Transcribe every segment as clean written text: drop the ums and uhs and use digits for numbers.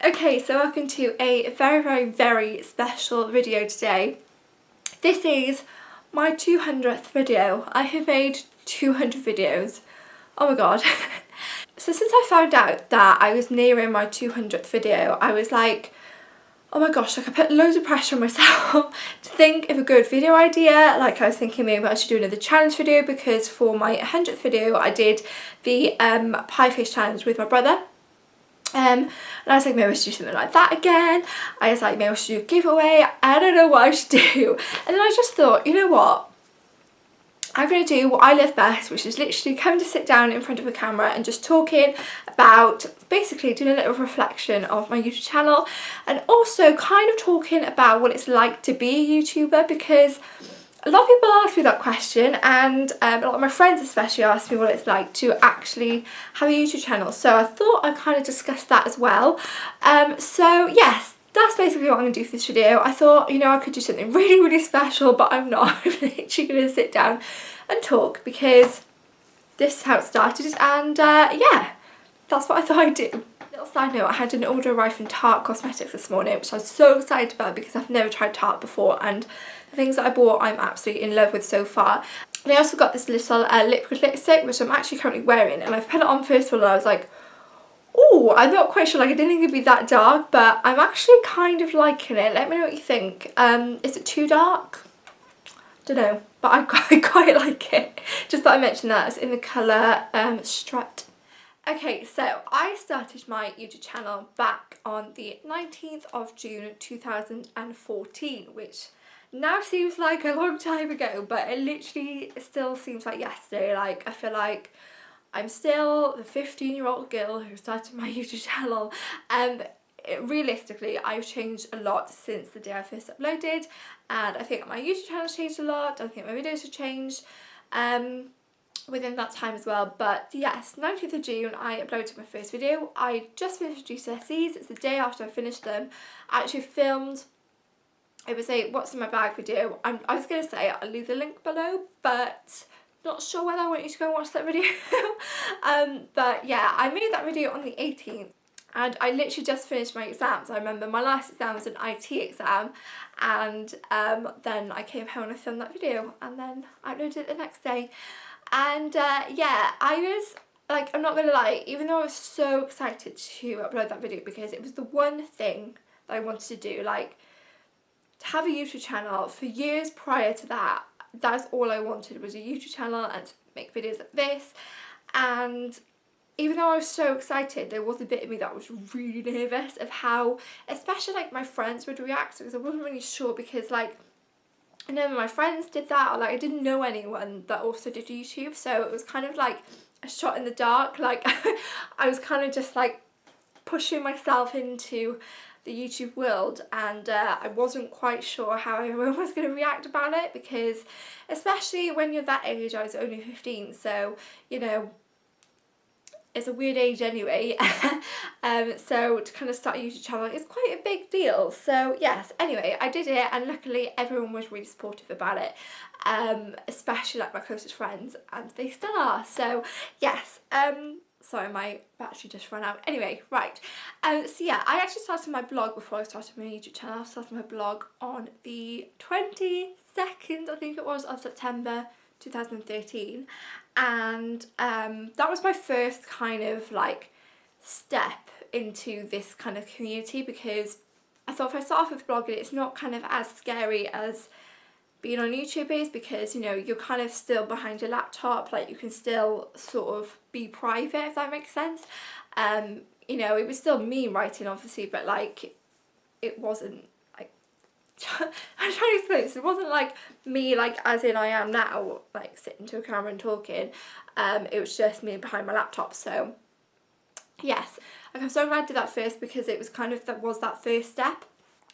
Okay, so welcome to a very special video today. This is my 200th video. I have made 200 videos. Oh my god. So since I found out that I was nearing my 200th video, I was like, oh my gosh, like I put loads of pressure on myself to think of a good video idea. Like I was thinking maybe I should do another challenge video, because for my 100th video I did the pie face challenge with my brother. And I was like, maybe I should do something like that again. I was like, maybe I should do a giveaway. I don't know what I should do. And then I just thought, you know what? I'm going to do what I love best, which is literally coming to sit down in front of a camera and just talking about, basically doing a little reflection of my YouTube channel, and also kind of talking about what it's like to be a YouTuber, because a lot of people ask me that question, and a lot of my friends especially ask me what it's like to actually have a YouTube channel. So I thought I'd kind of discuss that as well. So yes, that's basically what I'm going to do for this video. I thought, you know, I could do something really special, but I'm not. I'm literally going to sit down and talk, because this is how it started, and yeah, that's what I thought I'd do. Little side note, I had an order arrive from Tarte Cosmetics this morning, which I was so excited about because I've never tried Tarte before, and the things that I bought I'm absolutely in love with so far. And I also got this little liquid lipstick, which I'm actually currently wearing, and I've put it on first of all and I was like, oh, I'm not quite sure, like I didn't think it'd be that dark, but I'm actually kind of liking it. Let me know what you think. Is it too dark? Don't know, but I quite like it. Just thought I mentioned that. It's in the colour Strut. Okay, so I started my YouTube channel back on the 19th of June 2014, which now seems like a long time ago, but it literally still seems like yesterday. Like, I feel like I'm still the 15-year-old girl who started my YouTube channel, and realistically I've changed a lot since the day I first uploaded, and I think my YouTube channel has changed a lot. I think my videos have changed within that time as well. But yes, 19th of June I uploaded my first video. I just finished GCSEs. It's the day after I finished them. I actually filmed, it was a what's in my bag video. I was going to say I'll leave the link below, but not sure whether I want you to go and watch that video. But yeah, I made that video on the 18th, and I literally just finished my exams. I remember my last exam was an IT exam, and then I came home and I filmed that video, and then I uploaded it the next day. And yeah, I was like, I'm not gonna lie, even though I was so excited to upload that video because it was the one thing that I wanted to do, like to have a YouTube channel. For years prior to that, that's all I wanted, was a YouTube channel and to make videos like this. And even though I was so excited, there was a bit of me that was really nervous of how, especially like my friends would react, because I wasn't really sure, because like none of my friends did that, or like I didn't know anyone that also did YouTube, so it was kind of like a shot in the dark. Like I was kind of just like pushing myself into the YouTube world, and I wasn't quite sure how everyone was going to react about it, because especially when you're that age, I was only 15, so you know, it's a weird age anyway. So to kind of start a YouTube channel is quite a big deal. So yes, anyway, I did it, and luckily everyone was really supportive about it, especially like my closest friends, and they still are. So yes, sorry, my battery just ran out. Anyway, right. So yeah, I actually started my blog before I started my YouTube channel. I started my blog on the 22nd, I think it was, of September 2013, and that was my first kind of like step into this kind of community, because I thought if I start off with blogging, it's not kind of as scary as being on YouTube is, because you know, you're kind of still behind your laptop, like you can still sort of be private, if that makes sense. You know, it was still me writing obviously, but like it wasn't like I'm trying to explain this. It wasn't like me, like as in I am now, like sitting to a camera and talking. It was just me behind my laptop. So yes, like, I'm so glad I did that first, because it was kind of that first step.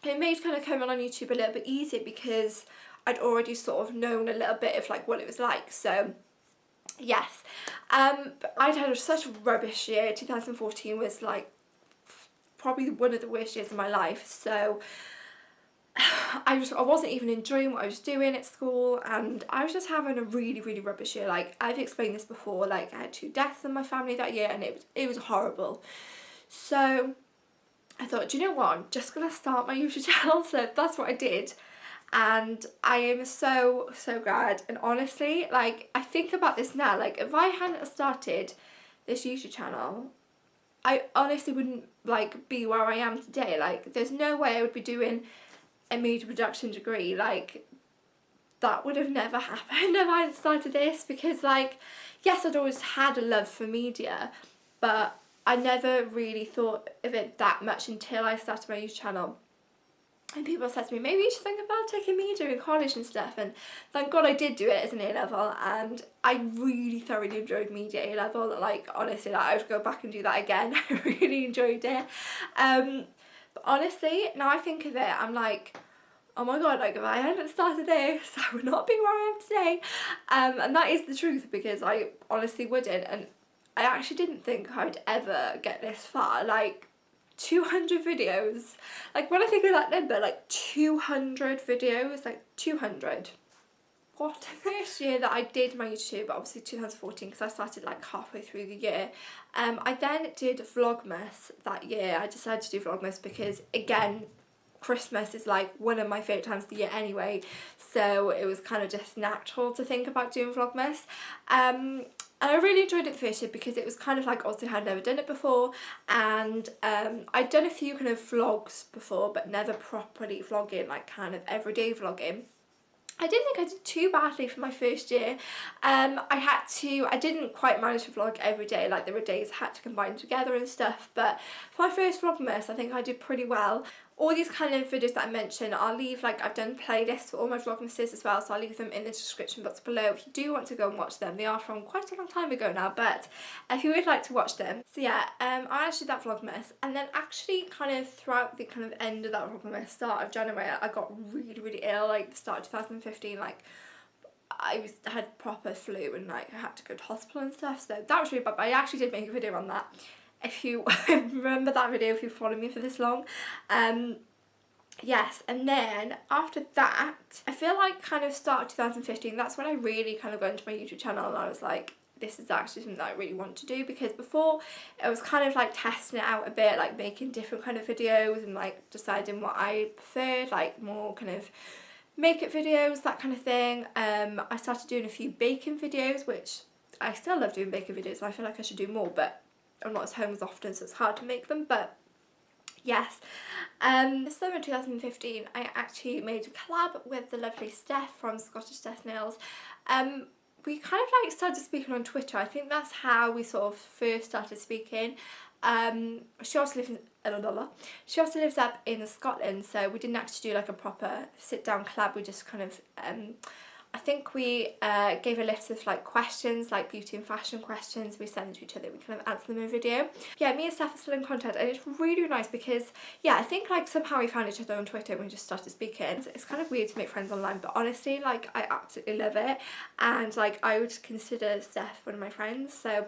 It made kind of coming on YouTube a little bit easier, because I'd already sort of known a little bit of like what it was like. So yes, but I'd had such a rubbish year. 2014 was like probably one of the worst years of my life. So I wasn't even enjoying what I was doing at school, and I was just having a really rubbish year. Like I've explained this before, like I had 2 deaths in my family that year, and it was horrible. So I thought, do you know what, I'm just gonna start my YouTube channel. So that's what I did, and I am so glad. And honestly, like, I think about this now, like, if I hadn't started this YouTube channel, I honestly wouldn't like be where I am today. Like, there's no way I would be doing a media production degree. Like, that would have never happened if I hadn't started this, because, like, yes, I'd always had a love for media, but I never really thought of it that much until I started my YouTube channel. And people said to me, maybe you should think about taking media in college and stuff, and thank God I did do it as an A-level, and I really thoroughly enjoyed media A-level. Like, honestly, like, I would go back and do that again. I really enjoyed it. But honestly, now I think of it, I'm like, oh my God, like, if I hadn't started this, I would not be where I am today. And that is the truth, because I honestly wouldn't. And I actually didn't think I'd ever get this far. Like, 200 videos. Like, when I think of that number, like 200 videos, like 200. What? The first year that I did my YouTube, obviously 2014, because I started like halfway through the year. I then did Vlogmas that year. I decided to do Vlogmas because, again, Christmas is like one of my favourite times of the year anyway, so it was kind of just natural to think about doing Vlogmas. And I really enjoyed it the first year because it was kind of like, also, I'd never done it before, and I'd done a few kind of vlogs before, but never properly vlogging, like kind of everyday vlogging. I didn't think I did too badly for my first year. I didn't quite manage to vlog every day, like there were days I had to combine together and stuff, but for my first Vlogmas I think I did pretty well. All these kind of videos that I mentioned, I'll leave, like, I've done playlists for all my Vlogmases as well, so I'll leave them in the description box below if you do want to go and watch them. They are from quite a long time ago now, but if you would like to watch them. So yeah, I actually did that Vlogmas, and then actually kind of throughout the kind of end of that Vlogmas, start of January, I got really ill, like the start of 2015, like I had proper flu and like I had to go to hospital and stuff, so that was really bad. But I actually did make a video on that, if you remember that video, if you followed me for this long. Yes, and then after that, I feel like kind of start of 2015, that's when I really kind of got into my YouTube channel, and I was like, this is actually something that I really want to do, because before I was kind of like testing it out a bit, like making different kind of videos and like deciding what I preferred, like more kind of makeup videos, that kind of thing. I started doing a few baking videos, which I still love doing baking videos, and I feel like I should do more, but I'm not at home as often, so it's hard to make them. But yes, this summer 2015 I actually made a collab with the lovely Steph from Scottish Steph Nails. We kind of like started speaking on Twitter. I think that's how we sort of first started speaking. She also lives up in Scotland, so we didn't actually do like a proper sit down collab. We just kind of I think we gave a list of like questions, like beauty and fashion questions. We sent them to each other, we kind of answered them in a video. Yeah, me and Steph are still in contact, and it's really nice because, yeah, I think like somehow we found each other on Twitter and we just started speaking. So it's kind of weird to make friends online, but honestly, like, I absolutely love it, and like I would consider Steph one of my friends. So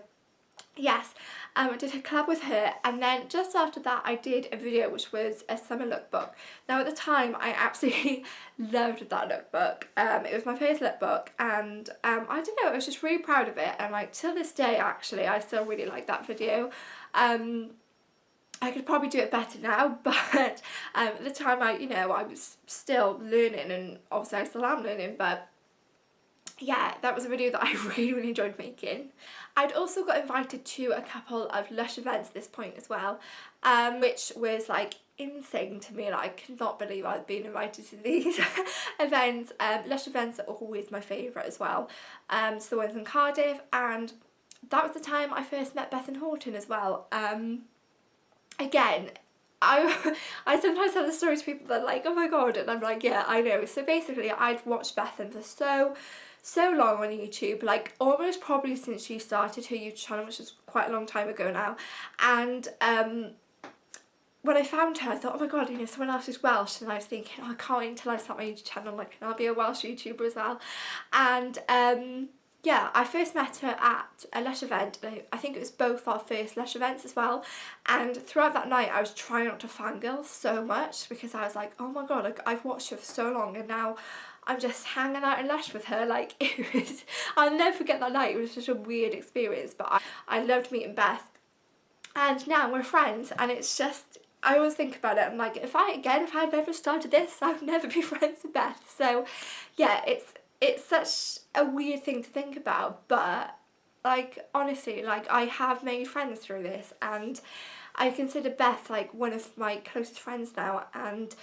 yes, I did a collab with her, and then just after that I did a video which was a summer lookbook. Now at the time I absolutely loved that lookbook. It was my first lookbook, and I don't know, I was just really proud of it, and like till this day actually I still really like that video. I could probably do it better now, but at the time I was still learning, and obviously I still am learning, but yeah, that was a video that I really enjoyed making. I'd also got invited to a couple of Lush events at this point as well, which was like insane to me. Like, I could not believe I'd been invited to these events. Lush events are always my favourite as well. So the ones in Cardiff, and that was the time I first met Bethan Horton as well. Again, I sometimes have the stories to people that are like, oh my god, and I'm like, yeah, I know. So basically I'd watched Bethan for so long on YouTube, like almost probably since she started her YouTube channel, which is quite a long time ago now. And when I found her I thought, oh my god, someone else is Welsh, and I was thinking, oh, I can't wait until I start my YouTube channel, like, and I'll be a Welsh YouTuber as well. And yeah, I first met her at a Lush event. I think it was both our first Lush events as well, and throughout that night I was trying not to fangirl so much, because I was like, oh my god, like, I've watched her for so long and now I'm just hanging out in Lush with her. Like, it was, I'll never forget that night. It was such a weird experience, but I loved meeting Beth, and now we're friends, and it's just I always think about it, I'm like, if I had never started this, I would never be friends with Beth. So yeah, it's such a weird thing to think about, but like honestly, like I have made friends through this, and I consider Beth like one of my closest friends now, and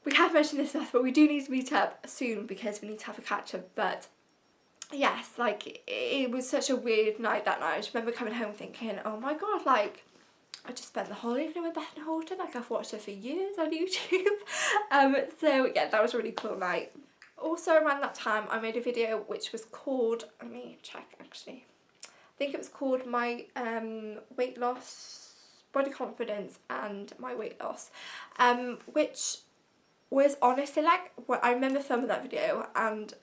we have mentioned this, Beth, but we do need to meet up soon because we need to have a catch up. But yes, like it was such a weird night that night. I just remember coming home thinking, oh my god, like I just spent the whole evening with Bethan Horton, like I've watched her for years on YouTube. So yeah, that was a really cool night. Also around that time I made a video which was called, let me check actually, I think it was called my weight loss, body confidence and my weight loss, which was honestly like, well, I remember filming that video, and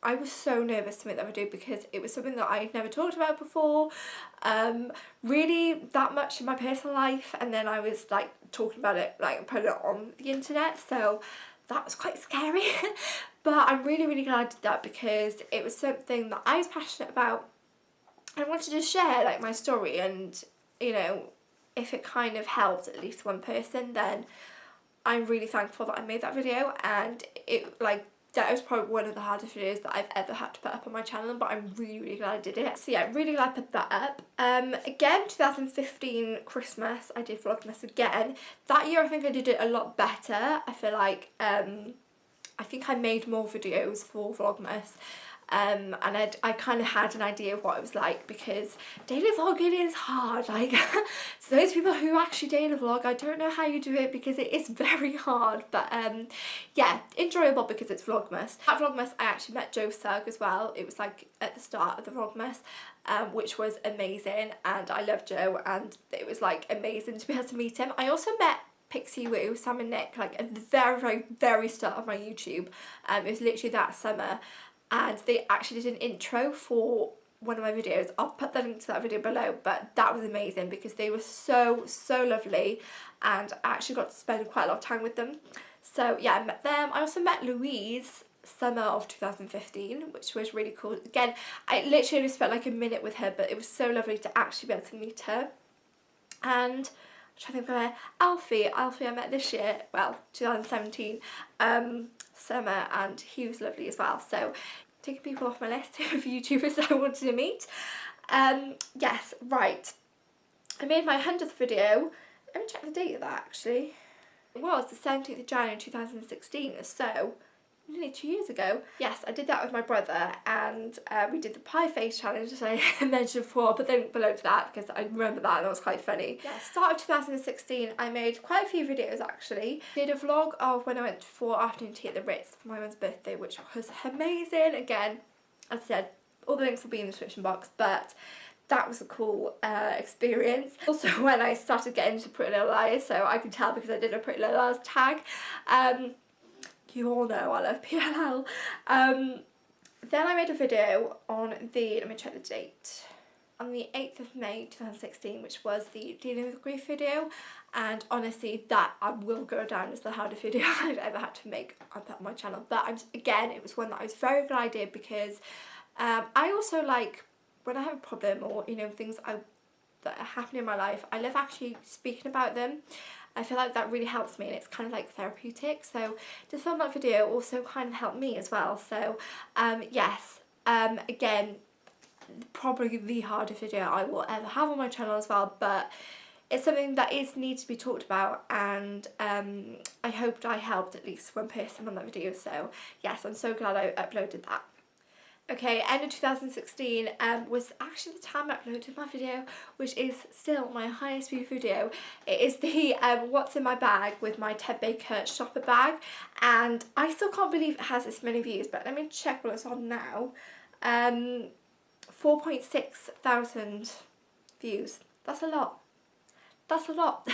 I was so nervous to make that video because it was something that I'd never talked about before, really that much in my personal life, and then I was like talking about it, like putting it on the internet, so that was quite scary. But I'm really, really glad I did that because it was something that I was passionate about. I wanted to share like my story, and you know, if it kind of helped at least one person, then I'm really thankful that I made that video. And it, like, that was probably one of the hardest videos that I've ever had to put up on my channel, but I'm really, really glad I did it. So yeah, really glad I put that up. Again, 2015 Christmas, I did Vlogmas again. That year I think I did it a lot better. I feel like, I think I made more videos for Vlogmas. And I kind of had an idea of what it was like, because daily vlogging is hard. Like, so those people who actually daily vlog, I don't know how you do it because it is very hard. But yeah, enjoyable because it's Vlogmas. At Vlogmas I actually met Joe Sugg as well. It was like at the start of the Vlogmas, which was amazing, and I love Joe, and it was like amazing to be able to meet him. I also met Pixie Woo, Sam and Nick, like at the very, very, very start of my YouTube. It was literally that summer, and they actually did an intro for one of my videos. I'll put the link to that video below, but that was amazing because they were so, so lovely, and I actually got to spend quite a lot of time with them. So yeah, I met them. I also met Louise summer of 2015, which was really cool. Again, I literally only spent like a minute with her, but it was so lovely to actually be able to meet her. And I'm trying to think of Alfie I met this year, well, 2017 summer, and he was lovely as well. So taking people off my list of YouTubers that I wanted to meet. Yes, right, I made my 100th video. Let me check the date of that actually. It was the 17th of January 2016, so nearly 2 years ago. Yes, I did that with my brother, and we did the pie face challenge, as I mentioned before. I'll put the link below to that because I remember that and that was quite funny. Yeah, start of 2016 I made quite a few videos actually. Did a vlog of when I went for afternoon tea at the Ritz for my mum's birthday, which was amazing. Again, as I said, all the links will be in the description box, but that was a cool experience. Also when I started getting into Pretty Little Liars, so I can tell because I did a Pretty Little Liars tag. You all know I love PLL. Then I made a video on the, let me check the date, on the 8th of May 2016, which was the Dealing with Grief video, and honestly that I will go down as the hardest video I've ever had to make on my channel. But again, it was one that I was very glad I did because I also like, when I have a problem or, you know, things that are happening in my life, I love actually speaking about them. I feel like that really helps me, and it's kind of like therapeutic. So to film that video also kind of helped me as well. So yes, again, probably the hardest video I will ever have on my channel as well, but it's something that needs to be talked about, and I hoped I helped at least one person on that video. So yes, I'm so glad I uploaded that. Okay, end of 2016 was actually the time I uploaded my video, which is still my highest view video. It is the what's in my bag with my Ted Baker shopper bag, and I still can't believe it has this many views, but let me check what it's on now. 4.6 thousand views. That's a lot. That's a lot.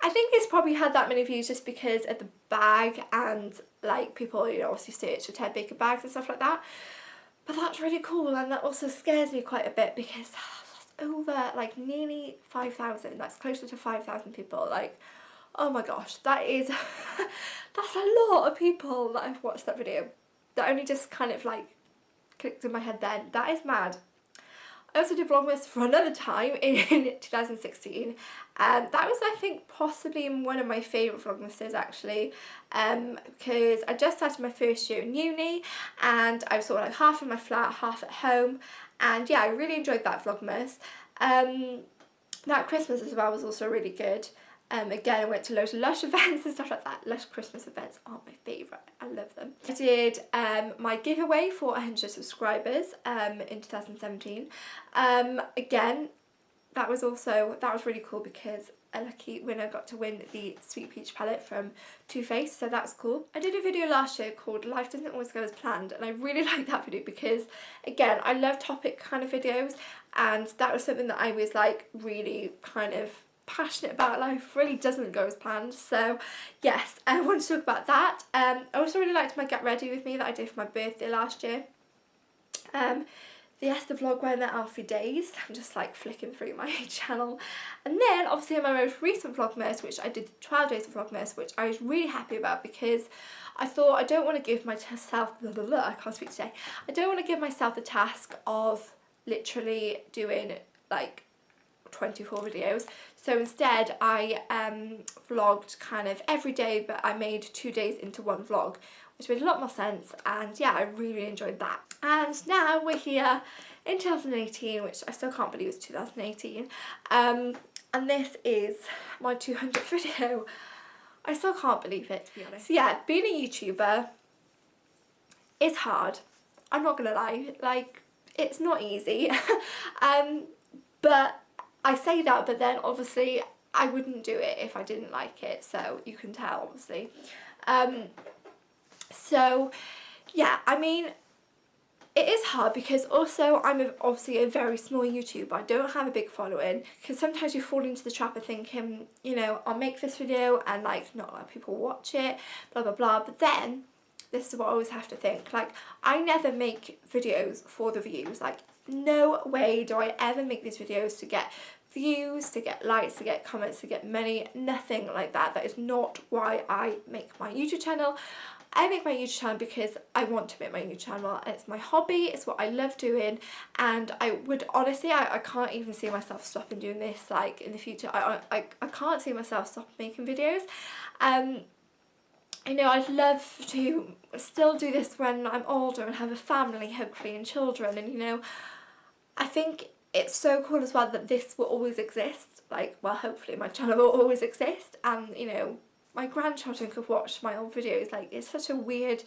I think it's probably had that many views just because of the bag, and like people, you know, obviously search for Ted Baker bags and stuff like that. But that's really cool, and that also scares me quite a bit because that's over like nearly 5,000. That's closer to 5,000 people. Like, oh my gosh, that is that's a lot of people that have watched that video. That only just kind of like clicked in my head then. That is mad. I also did Vlogmas for another time in 2016, and that was, I think, possibly one of my favourite Vlogmases actually, because I just started my first year in uni and I was sort of like half in my flat, half at home, and yeah, I really enjoyed that Vlogmas. That Christmas as well was also really good. Again, I went to loads of Lush events and stuff like that. Lush Christmas events are my favourite. I love them. I did my giveaway for 100 subscribers in 2017. Again, that was really cool because a lucky winner got to win the Sweet Peach palette from Too Faced, so that's cool. I did a video last year called Life Doesn't Always Go As Planned, and I really liked that video because, again, I love topic kind of videos, and that was something that I was like really kind of passionate about. Life really doesn't go as planned, so yes, I want to talk about that. I also really liked my Get Ready With Me that I did for my birthday last year. Yes, the vlog went at Alfie Days. I'm just like flicking through my channel. And then obviously in my most recent Vlogmas, which I did 12 days of Vlogmas, which I was really happy about because I thought I don't want to give myself, I can't speak today. I don't want to give myself the task of literally doing like 24 videos. So instead I vlogged kind of every day, but I made 2 days into one vlog, which made a lot more sense, and yeah, I really enjoyed that. And now we're here in 2018, which I still can't believe it's 2018, and this is my 200th video. I still can't believe it, to be honest. So yeah, being a YouTuber is hard. I'm not gonna lie, like, it's not easy. But I say that, but then obviously I wouldn't do it if I didn't like it, so you can tell, obviously. So yeah, I mean, it is hard because also I'm obviously a very small YouTuber. I don't have a big following, because sometimes you fall into the trap of thinking, you know, I'll make this video and like not a lot of people watch it, blah blah blah. But then this is what I always have to think, like, I never make videos for the views. Like, no way do I ever make these videos to get views, to get likes, to get comments, to get money, nothing like that. That is not why I make my YouTube channel. I make my YouTube channel because I want to make my YouTube channel. It's my hobby, it's what I love doing, and I would honestly, I can't even see myself stopping doing this like in the future. I can't see myself stopping making videos. You know, I'd love to still do this when I'm older and have a family, hopefully, and children, and you know, I think it's so cool as well that this will always exist. Like, well, hopefully my channel will always exist, and you know, my grandchildren could watch my old videos. Like, it's such a weird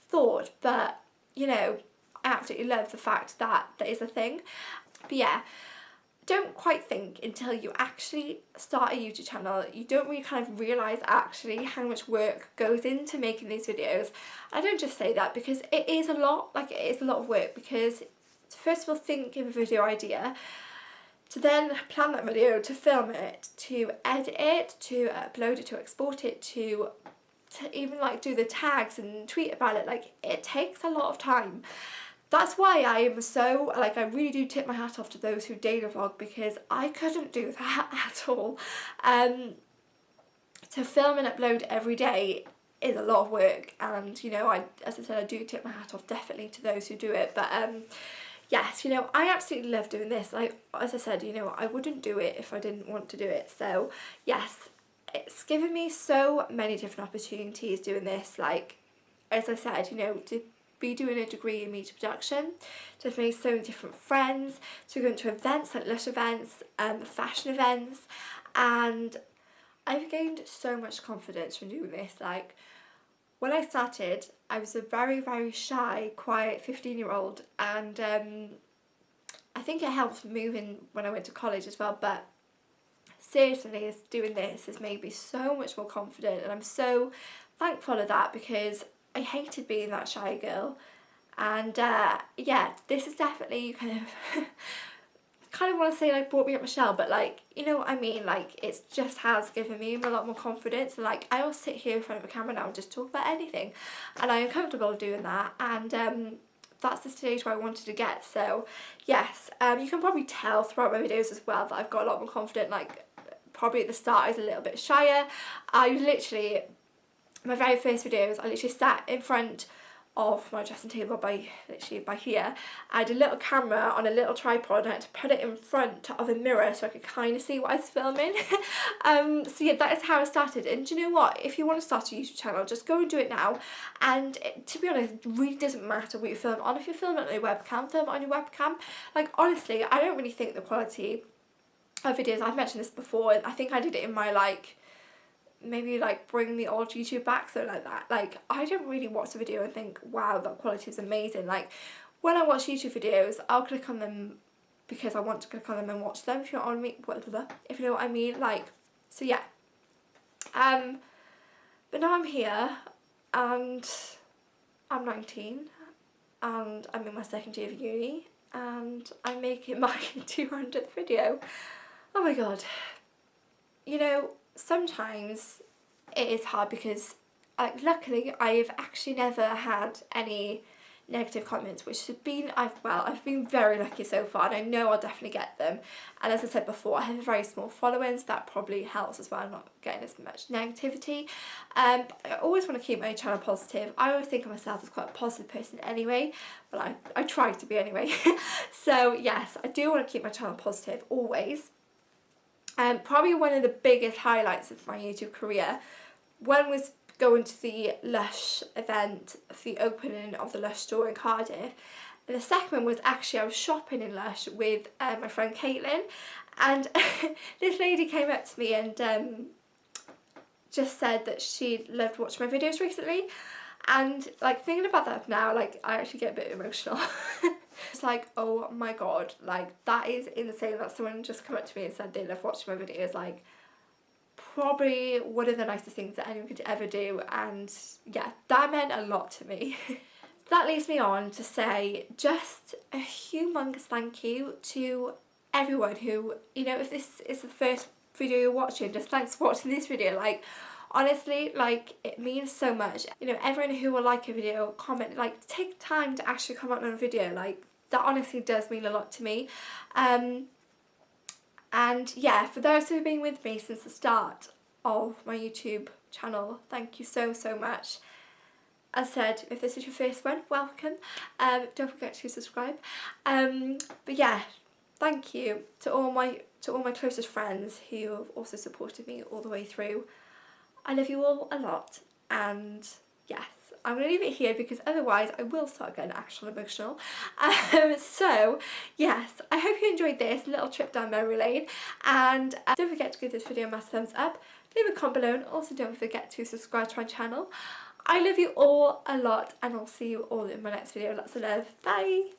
thought, but you know, I absolutely love the fact that that is a thing. But yeah, don't quite think until you actually start a YouTube channel. You don't really kind of realise actually how much work goes into making these videos. I don't just say that because it is a lot, like it is a lot of work, because first of all, think of a video idea, to then plan that video, to film it, to edit it, to upload it, to export it, to even like do the tags and tweet about it. Like, it takes a lot of time. That's why I am so, like, I really do tip my hat off to those who daily vlog, because I couldn't do that at all. To film and upload every day is a lot of work, and you know, as I said, I do tip my hat off definitely to those who do it. But yes, you know, I absolutely love doing this. Like, as I said, you know, I wouldn't do it if I didn't want to do it. So yes, it's given me so many different opportunities doing this. Like, as I said, you know, to be doing a degree in media production, to have made so many different friends, to go into events like Lush events, fashion events, and I've gained so much confidence from doing this. Like, when I started, I was a very, very shy, quiet 15-year-old, and I think it helped moving when I went to college as well, but seriously, doing this has made me so much more confident, and I'm so thankful of that, because I hated being that shy girl. And yeah, this is definitely kind of want to say like brought me up my shell, but like, you know what I mean, like, it just has given me a lot more confidence. And like, I will sit here in front of a camera now and just talk about anything, and I am comfortable doing that, and that's the stage where I wanted to get. So yes, you can probably tell throughout my videos as well that I've got a lot more confident. Like, probably at the start I was a little bit shyer. I literally, my very first videos, I literally sat in front of my dressing table by literally by here. I had a little camera on a little tripod and I had to put it in front of a mirror so I could kind of see what I was filming. So yeah, that is how I started. And do you know what, if you want to start a YouTube channel, just go and do it now. And to be honest, it really doesn't matter what you film on. If you're filming on your webcam, film it on your webcam. Like honestly, I don't really think the quality of videos, I've mentioned this before, and I think I did it in my like maybe like bring the old YouTube back, so like that, like I don't really watch the video and think wow that quality is amazing. Like when I watch YouTube videos, I'll click on them because I want to click on them and watch them, if you know what I mean, if you know what I mean, like, so yeah. But now I'm here and I'm 19 and I'm in my second year of uni and I'm making my 200th video. Oh my god. You know, sometimes it is hard because like luckily I've actually never had any negative comments, which have been, I've been very lucky so far, and I know I'll definitely get them. And as I said before, I have a very small following, so that probably helps as well. I'm not getting as much negativity. But I always want to keep my channel positive. I always think of myself as quite a positive person anyway, but I try to be anyway. So yes, I do want to keep my channel positive always. Probably one of the biggest highlights of my YouTube career, one was going to the Lush event for the opening of the Lush store in Cardiff, and the second one was actually I was shopping in Lush with my friend Caitlin, and this lady came up to me and just said that she loved watching my videos recently, and like thinking about that now, like I actually get a bit emotional. It's like, oh my god, like that is insane that someone just come up to me and said they love watching my videos. Like probably one of the nicest things that anyone could ever do, and yeah, that meant a lot to me. That leads me on to say just a humongous thank you to everyone who, you know, if this is the first video you're watching, just thanks for watching this video. Like honestly, like it means so much. You know, everyone who will like a video, comment, like take time to actually comment on a video, like that honestly does mean a lot to me. And yeah, for those who have been with me since the start of my YouTube channel, thank you so much. As said, if this is your first one, welcome. Don't forget to subscribe. But yeah, thank you to all my closest friends who have also supported me all the way through. I love you all a lot, and yes, I'm going to leave it here because otherwise I will start getting actually emotional. So yes, I hope you enjoyed this little trip down memory lane, and don't forget to give this video a massive thumbs up, leave a comment below, and also don't forget to subscribe to my channel. I love you all a lot, and I'll see you all in my next video. Lots of love. Bye!